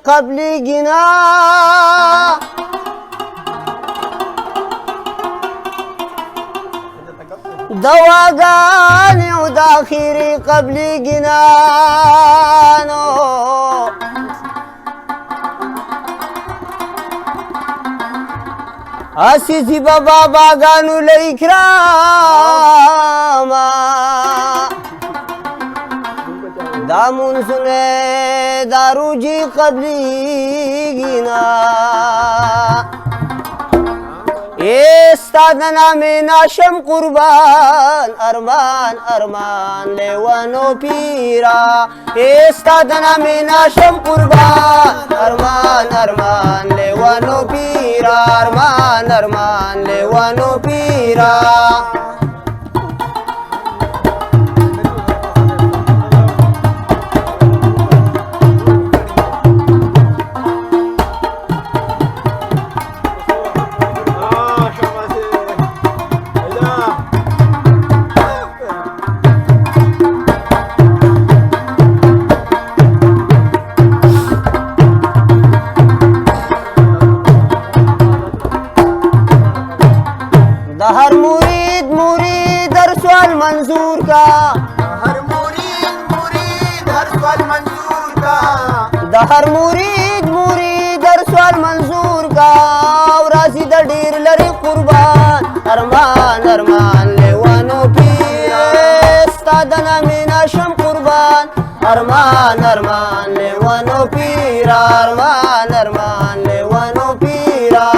قبلی گنا دواگانی و داخیری قبلی گنانو اسیزی بابا باگانو لیکراما دامون سنے دارو جی قبلی گنا استاد نامی ناشم قربان ارمان ارمان لیوانو پیرا استاد نامی ناشم قربان ارمان ارمان لیوانو پیرا ارمان ارمان لیوانو پیرا हर मुरीद मुरीद हर सवाल मंजूर का हर मुरीद मुरीद हर सवाल मंजूर का हर मुरीद मुरीद हर सवाल मंजूर का और राजी दडीर लरी कुर्बान अरमान अरमान लेवानो पीर स्तादना मीना शम कुर्बान अरमान अरमान लेवानो पीर अरमान अरमान लेवानो पीरा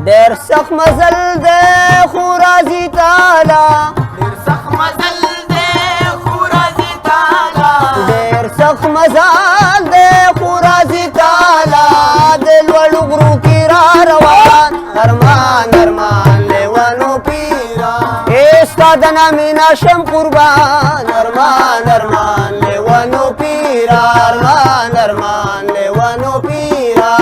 देर सख मजल दे खुराजी ताला देर सख मजल दे खुराजी ताला देर सख मजल दे खुराजी ताला दिल वलुगरू की रवान अरमान अरमान लेवानो पीरा इस्तादना मीना शम कुर्बान अरमान अरमान लेवानो पीरा अरमान अरमान लेवानो पीरा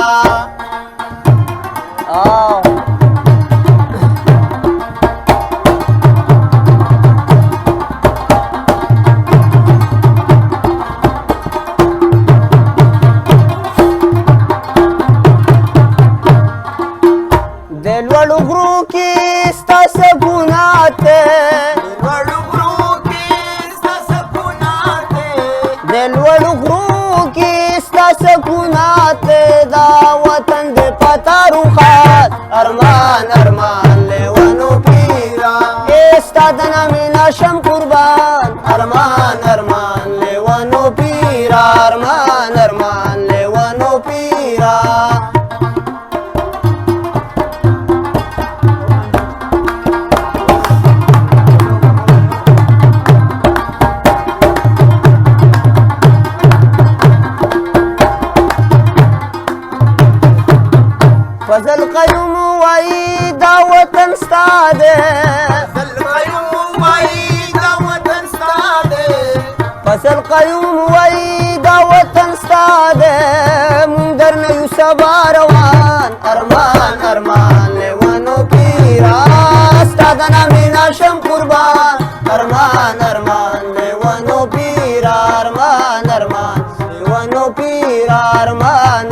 दिल वलुगरू की स्तास गुनाते दिल वलुगरू की स्तास गुनाते दा वतन दे पता रुखात अरमान अरमान लेवानो पीरा इस्तादना मीना शम कुर्बान अरमान अरमान लेवानो पीरा अरमान अरमान लेवानो पीरा फजल कयूम वाई दावतन स्तादे फजल कयूम वाई दावतन स्तादे फजल कयूम वाई दावतन स्तादे मुंदर न युसबारवान अरमान अरमान लेवानो पीरा स्तादना मीना शम कुर्बान अरमान अरमान लेवानो पीरा अरमान अरमान लेवानो पीरा अरमान